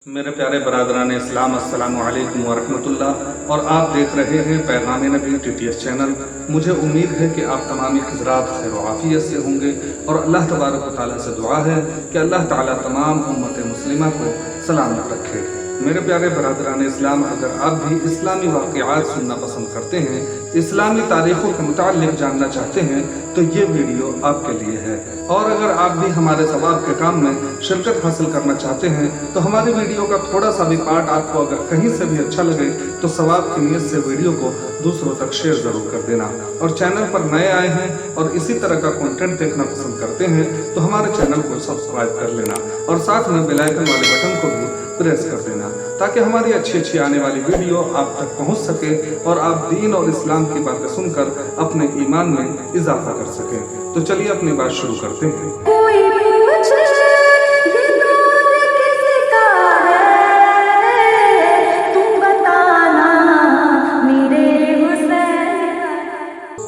मेरे प्यारे बरादरान इस्लाम, अस्सलाम वालेकुम वरहमतुल्लाह। और आप देख रहे हैं पैगाम नबी TTS चैनल। मुझे उम्मीद है कि आप तमामी हज़रात खैर व आफियत से होंगे और अल्लाह तबारक व तआला से दुआ है कि अल्लाह ताला तमाम उम्मत मुस्लिमा को सलामत रखे। मेरे प्यारे बरादरान इस्लाम, अगर आप भी इस्लामी वाक़यात सुनना पसंद करते हैं, इस्लामी तारीख़ों के मुताल्लिक़ जानना चाहते हैं, तो ये वीडियो आपके लिए है। और अगर आप भी हमारे सवाब के काम में शिरकत हासिल करना चाहते हैं, तो हमारी वीडियो का थोड़ा सा भी पार्ट आपको अगर कहीं से भी अच्छा लगे तो सवाब की नीयत से वीडियो को दूसरों तक शेयर ज़रूर कर देना। और चैनल पर नए आए हैं और इसी तरह का कंटेंट देखना पसंद करते हैं तो हमारे चैनल को सब्सक्राइब कर लेना और साथ में बेल आइकन वाले बटन को भी प्रेस कर देना, ताकि हमारी अच्छी आने वाली वीडियो आप तक पहुंच सके और आप दीन और इस्लाम की बातें सुनकर अपने ईमान में इजाफा कर सकें। तो चलिए अपनी बात शुरू करते हैं। कोई पूछे ये दौर किसका है, तुम बताना मेरे हुसैन।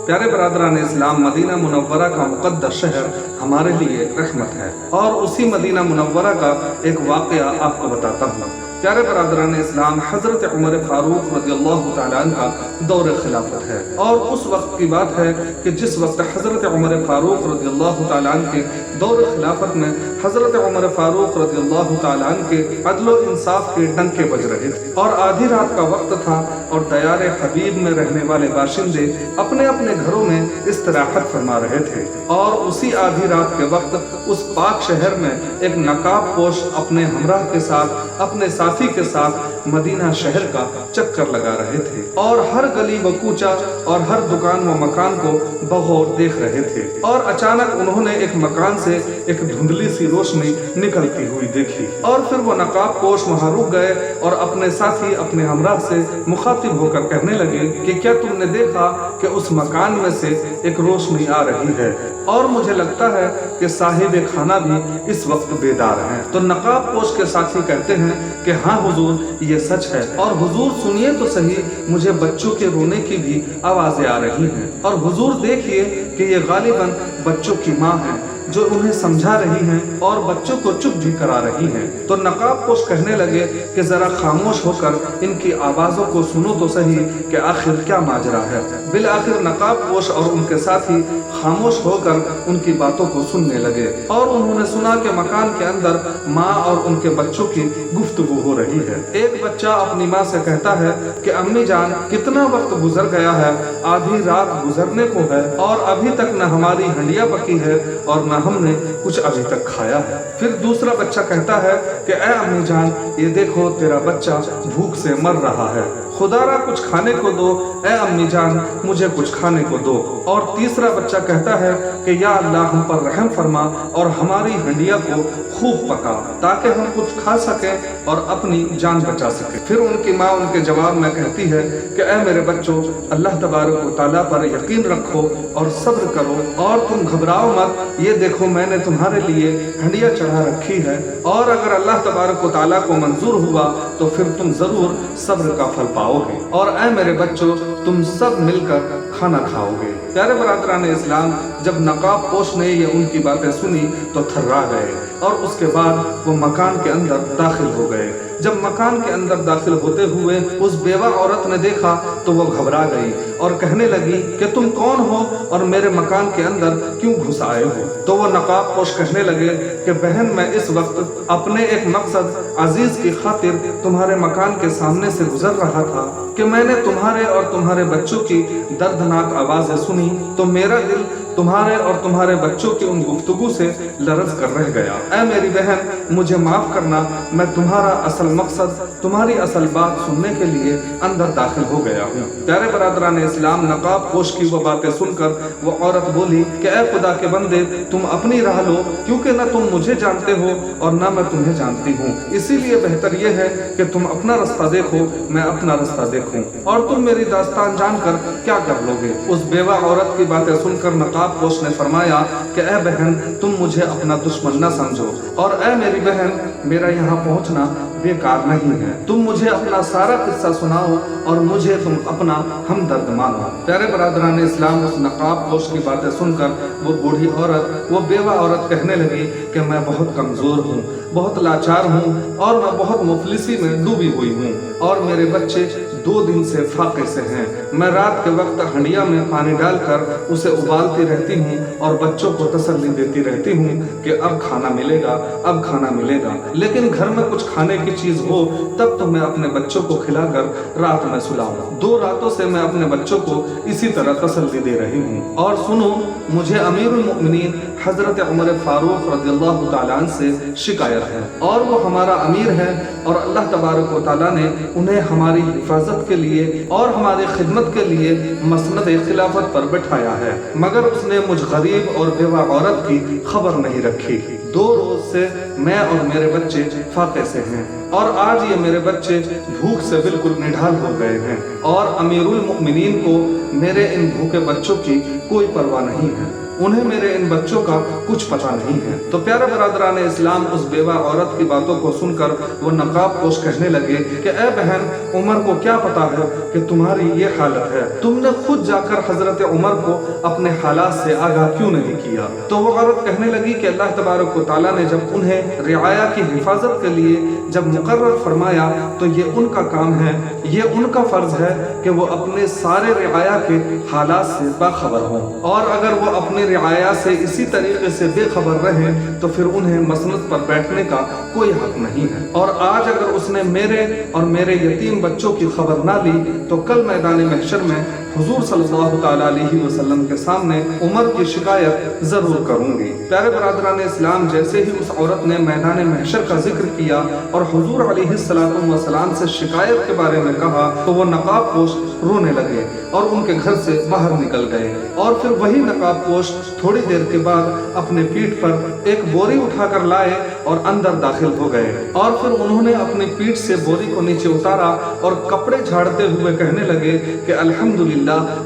प्यारे बरादरान इस्लाम, मदीना मुनव्वरा का मुक़द्दस शहर हमारे लिए रहमत है और उसी मदीना मुनव्वरा का एक वाक़या आपको बताता हूँ। प्यारे बरादरान इस्लाम, हज़रत उमर फ़ारूक रज़ियल्लाहु तआला अन्हु का दौर खिलाफत है और उस वक्त की बात है कि जिस वक्त हज़रत उमर फ़ारूक रज़ियल्लाहु तआला अन्हु के दौर खिलाफत में हज़रत उमर फ़ारूक रज़ियल्लाहु तआला अन्हु के अदल व इंसाफ के डंके बज रहे थे और आधी रात का वक्त था और दयार हबीब में रहने वाले बाशिंदे अपने अपने घरों में इस्तराहत फरमा रहे थे। और उसी आधी रात के वक्त उस पाक शहर में एक नकाब पोश अपने हमराह के साथ, अपने साथी के साथ मदीना शहर का चक्कर लगा रहे थे और हर गली व कूचा और हर दुकान व मकान को बगौर देख रहे थे। और अचानक उन्होंने एक मकान से एक धुंधली सी रोशनी निकलती हुई देखी और फिर वो नकाब पोश वहां रुक गए और अपने साथी, अपने हमराह से मुखातिब होकर कहने लगे कि क्या तुमने देखा कि उस मकान में से एक रोशनी आ रही है और मुझे लगता है कि साहिब खाना भी इस वक्त बेदार हैं। तो नकाब पोश के साथी कहते हैं कि हाँ हुजूर, ये सच है और हुजूर सुनिए तो सही, मुझे बच्चों के रोने की भी आवाजें आ रही हैं और हुजूर देखिए कि ये गालिबन बच्चों की माँ है जो उन्हें समझा रही हैं और बच्चों को चुप भी करा रही हैं। तो नकाब पोश कहने लगे कि जरा खामोश होकर इनकी आवाज़ों को सुनो तो सही कि आखिर क्या माजरा है। बिल आखिर नकाब पोश और उनके साथी खामोश होकर उनकी बातों को सुनने लगे और उन्होंने सुना कि मकान के अंदर माँ और उनके बच्चों की गुफ्तगू हो रही है। एक बच्चा अपनी माँ से कहता है कि अम्मी जान, कितना वक्त गुजर गया है, आधी रात गुजरने को है और अभी तक न हमारी हंडिया पकी है और न हमने कुछ अभी तक खाया है। फिर दूसरा बच्चा कहता है कि ऐ अम्मी जान, ये देखो तेरा बच्चा भूख से मर रहा है, खुदारा कुछ खाने को दो, ऐ अम्मी जान मुझे कुछ खाने को दो। और तीसरा बच्चा कहता है कि या अल्लाह हम पर रहम फरमा और हमारी हंडिया को खूब पका ताकि हम कुछ खा सकें और अपनी जान बचा सकें। फिर उनकी माँ उनके जवाब में कहती है कि ऐ मेरे बच्चों, अल्लाह तबारक व तआला पर यकीन रखो और सब्र करो और तुम घबराओ मत। ये देखो मैंने तुम्हारे लिए हंडिया चढ़ा रखी है और अगर अल्लाह तबारक व तआला को मंजूर हुआ तो फिर तुम जरूर सब्र का फल पाओगे और ऐ मेरे बच्चों, तुम सब मिलकर खाना खाओगे। प्यारे बरादरान इस्लाम, जब नकाब पोश ने ये उनकी बातें सुनी तो थर्रा गए और उसके बाद वो मकान के अंदर दाखिल हो गए। जब मकान के अंदर दाखिल होते हुए उस बेवा औरत ने देखा तो वो घबरा गई और कहने लगी कि तुम कौन हो और मेरे मकान के अंदर क्यों घुस आए हो। तो वो नकाब पोश कहने लगे कि बहन, मैं इस वक्त अपने एक मकसद अजीज की खातिर तुम्हारे मकान के सामने से गुजर रहा था कि मैंने तुम्हारे और तुम्हारे बच्चों की दर्दनाक आवाजें सुनी तो मेरा दिल तुम्हारे और तुम्हारे बच्चों की उन गुफ्तगू से लरज कर रह गया। ऐ मेरी बहन, मुझे माफ करना, मैं तुम्हारा असल मकसद, तुम्हारी असल बात सुनने के लिए अंदर दाखिल हो गया हूँ। प्यारे बरादरान इस्लाम, नकाब पोश की वो बातें सुनकर वो औरत बोली कि ऐ खुदा के बंदे, तुम अपनी राह लो, क्योंकि न तुम मुझे जानते हो और न मैं तुम्हें जानती हूँ। इसीलिए बेहतर ये है कि तुम अपना रास्ता देखो, मैं अपना रास्ता देखूं और तुम मेरी दास्तान जानकर क्या कर लोगे। उस बेवा औरत की बातें सुनकर नकाब पोश ने फरमाया कि ऐ बहन, तुम मुझे अपना दुश्मन न समझो और ऐ मेरी बहन, मेरा यहाँ पहुँचना बेकार नहीं है। तुम मुझे अपना सारा किस्सा सुनाओ और मुझे तुम अपना हमदर्द मानो। प्यारे बरादरान इस्लाम, उस नकाब पोश की बातें सुनकर वो बूढ़ी औरत, वो बेवा औरत कहने लगी कि मैं बहुत कमज़ोर हूँ, बहुत लाचार हूँ और मैं बहुत मुफलिसी में डूबी हुई हूँ और मेरे बच्चे 2 दिन से फाके से हैं। मैं रात के वक्त हंडिया में पानी डालकर उसे उबालती रहती हूँ और बच्चों को तसल्ली देती रहती हूँ कि अब खाना मिलेगा, अब खाना मिलेगा, लेकिन घर में कुछ खाने की चीज़ हो तब तो मैं अपने बच्चों को खिलाकर रात में सुलाऊं। 2 रातों से मैं अपने बच्चों को इसी तरह तसल्ली दे रही हूँ। और सुनो, मुझे अमीरुल मोमिनीन हजरत उमर फारूक रज़ियल्लाहु ताला अन्हु से शिकायत है और वो हमारा अमीर है और अल्लाह तबारक व तआला ने उन्हें हमारी हिफाजत के लिए और हमारी खिदमत के लिए मसनद खिलाफत पर बैठाया है, मगर उसने मुझ गरीब और बेवा औरत की खबर नहीं रखी। 2 रोज से मैं और मेरे बच्चे फाके से हैं और आज ये मेरे बच्चे भूख से बिल्कुल निढाल हो गए हैं और अमीरुल मोमिनीन को मेरे इन भूखे बच्चों की कोई परवाह नहीं है, उन्हें मेरे इन बच्चों का कुछ पता नहीं है। तो प्यारे बरादरान इस्लाम, उस बेवा औरत की बातों को सुनकर वो नकाब पोश कहने लगे कि ए बहन, उमर को क्या पता है कि तुम्हारी ये हालत है, तुमने खुद जाकर हजरत उमर को अपने हालात से आगाह क्यों नहीं किया। तो वो औरत कहने लगी कि अल्लाह तबारक व तआला ने जब उन्हें रियाया की हिफाजत के लिए जब मुकर्रर फरमाया तो ये उनका काम है, ये उनका फर्ज है कि वो अपने सारे रियाया के हालात से बाखबर हों और अगर वो अपने रियाया से इसी तरीके से बेखबर रहे तो फिर उन्हें मसनद पर बैठने का कोई हक नहीं है। और आज अगर उसने मेरे और मेरे यतीम बच्चों की खबर ना ली तो कल मैदान महशर में हुजूर सल्लल्लाहु ताला अलैहि वसल्लम के सामने उमर की शिकायत जरूर करूंगी। प्यारे बरादरान इस्लाम, जैसे ही उस औरत ने मैदान महशर का जिक्र किया और हुजूर अलैहिस्सलातु वस्सलाम से शिकायत के बारे में कहा तो वो नकाब पोश रोने लगे और उनके घर से बाहर निकल गए और फिर वही नकाब पोश थोड़ी देर के बाद अपने पीठ पर एक बोरी उठाकर लाए और अंदर दाखिल हो गए और फिर उन्होंने अपनी पीठ से बोरी को नीचे उतारा और कपड़े झाड़ते हुए कहने लगे कि अल्हम्दुलिल्लाह,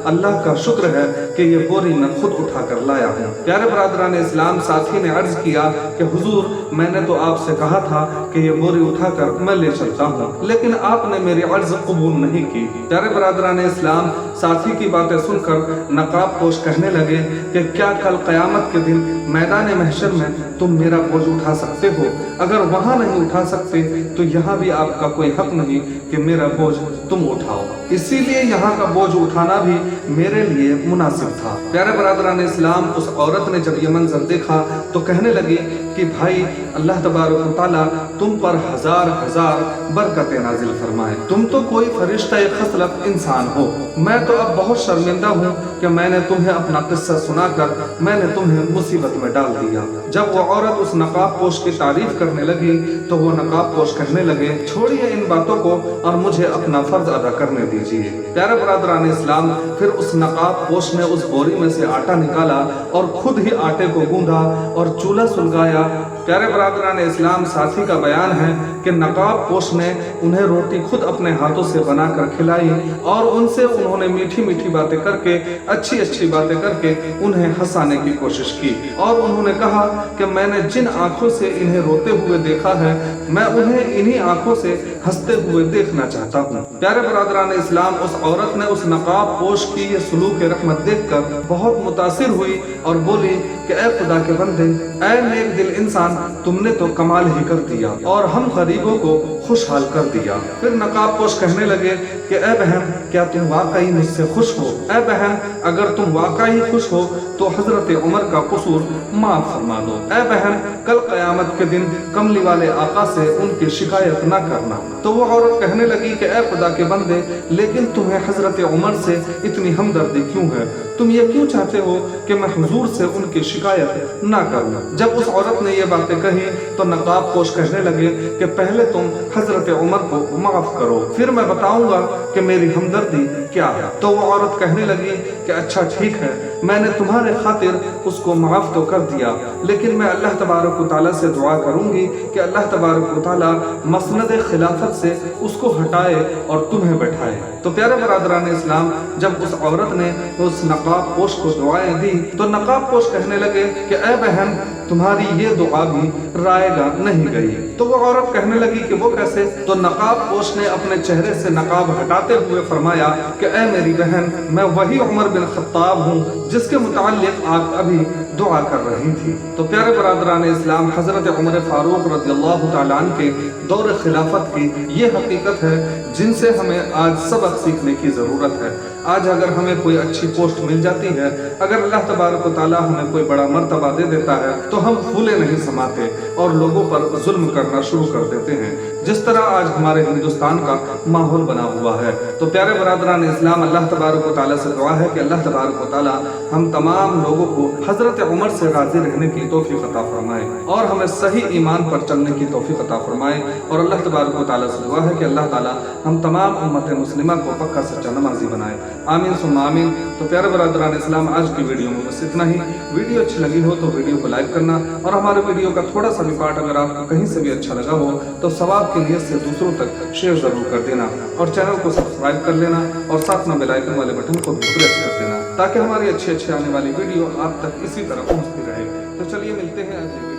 अल्लाह का शुक्र है कि ये बोरी मैं खुद उठाकर लाया हूँ। प्यारे बरादरान इस्लाम, साथी ने अर्ज किया कि हुजूर, मैंने तो आपसे कहा था कि ये बोरी उठाकर मैं ले चलता हूँ, लेकिन आपने मेरी अर्ज कबूल नहीं की। प्यारे बरादरान इस्लाम, साथी की बातें सुनकर नकाब पोश कहने लगे कि क्या कल क़यामत के दिन मैदान महशर में तुम मेरा बोझ उठा सकते हो? अगर वहाँ नहीं उठा सकते तो यहाँ भी आपका कोई हक नहीं कि मेरा बोझ तुम उठाओ, इसीलिए यहाँ का बोझ उठाना भी मेरे लिए मुनासिब था। प्यारे बरादरान इस्लाम, उस औरत ने जब ये मंजर देखा तो कहने लगी कि भाई, अल्लाह तबारक व तआला तुम पर हजार हजार बरकतें नाजिल फरमाए, तुम तो कोई फरिश्ता खसलत इंसान हो। मैं तो अब बहुत शर्मिंदा हूँ कि मैंने तुम्हें अपना किस्सा सुनाकर मैंने तुम्हें मुसीबत में डाल दिया। जब वो औरत उस नकाब पोश की तारीफ करने लगी तो वो नकाब पोश कहने लगे, छोड़िए इन बातों को और मुझे अपना फर्ज अदा करने दीजिए। प्यारे बरादरान इस्लाम, फिर उस नकाब पोश ने उस बोरी में से आटा निकाला और खुद ही आटे को गूंधा और चूल्हा सुलगाया। प्यारे बरादरान इस्लाम, साथी का बयान है कि नकाब पोश ने उन्हें रोटी खुद अपने हाथों से बनाकर खिलाई और उनसे उन्होंने मीठी मीठी बातें करके, अच्छी अच्छी बातें करके उन्हें हंसाने की कोशिश की और उन्होंने कहा कि मैंने जिन आंखों से इन्हें रोते हुए देखा है, मैं उन्हें इन्हीं आंखों से हंसते हुए देखना चाहता हूँ। प्यारे बरादरान इस्लाम, उस औरत ने उस नकाब पोश की ये सलूक रहमत देखकर बहुत मुतासिर हुई और बोली कि ऐ खुदा के बंदे, ऐ नेक दिल इंसान, तुमने तो कमाल ही कर दिया और हम गरीबों को खुशहाल कर दिया। फिर नकाब पोश कहने लगे कि ऐ बहन, क्या तुम वाकई मुझसे खुश हो? ऐ बहन, अगर तुम वाकई खुश हो तो हजरत उमर का कसूर माफ फरमा दो। ऐ बहन, कल क़यामत के दिन कमली वाले आका से उनकी शिकायत न करना। तो वो औरत कहने लगी कि ऐ खुदा के बंदे, लेकिन तुम्हें हजरत उमर से इतनी हमदर्दी क्यों है? तुम ये क्यों चाहते हो कि मैं हुजूर से उनकी शिकायत ना करूं? जब उस औरत ने ये बातें कही तो नकाब पोश कहने लगे कि पहले तुम हजरत उमर को माफ करो, फिर मैं बताऊंगा कि मेरी हमदर्दी क्या है। तो वो औरत कहने लगी कि अच्छा ठीक है, मैंने तुम्हारे खातिर उसको माफ तो कर दिया, लेकिन मैं अल्लाह तबारक व तआला से दुआ करूंगी कि अल्लाह तबारक व तआला मसनद खिलाफत से उसको हटाए और तुम्हें बैठाए। तो प्यारे बरादरान इस्लाम, जब उस औरत ने उस नकाब पोश को दुआएं दी तो नकाब पोश कहने लगे कि ऐ बहन, तुम्हारी ये दुआ भी रायगा नहीं गई। तो वो औरत कहने लगी कि वो कैसे? तो नकाब पोश ने अपने चेहरे से नकाब हटाते हुए फरमाया कि ऐ मेरी बहन, मैं वही उमर बिन खत्ताब हूँ जिसके मुताल्लिक आप अभी दुआ कर रही थी। तो प्यारे बरादरान इस्लाम, हजरत उमर फारूक रज़ियल्लाहु ताला अन्हु के दौर खिलाफत की ये हकीकत है जिनसे हमें आज सबक सीखने की ज़रूरत है। आज अगर हमें कोई अच्छी पोस्ट मिल जाती है, अगर अल्लाह तबारक व तआला हमें कोई बड़ा मर्तबा दे देता है, तो हम फूले नहीं समाते और लोगों पर जुल्म करना शुरू कर देते हैं, जिस तरह आज हमारे हिंदुस्तान का माहौल बना हुआ है। तो प्यारे बरादरान इस्लाम, अल्लाह तबारक व तआला से दुआ है कि अल्लाह तबारक व तआला हम तमाम लोगों को हजरत उमर से राजी रहने की तौफीक अता फरमाए और हमें सही ईमान पर चलने की तौफीक अता फरमाए। और अल्लाह तबारक व तआला से दुआ है कि अल्लाह ताला हम तमाम उम्मत मुस्लिमा को पक्का सच्चा नमाजी बनाए। आमीन सुम्मा आमीन। तो प्यारे बरादरान इस्लाम, आज की वीडियो में बस इतना ही। वीडियो अच्छी लगी हो तो वीडियो को लाइक करना और हमारे वीडियो का थोड़ा सा भी पार्ट अगर आपको कहीं से भी अच्छा लगा हो तो सवाब की नियत से दूसरों तक शेयर जरूर कर देना और चैनल को सब्सक्राइब कर लेना और साथ में बेल आइकन वाले बटन को भी प्रेस कर देना ताकि हमारी अच्छी आने वाली वीडियो आप तक इसी तरह पहुंचती रहे। तो चलिए मिलते हैं अगली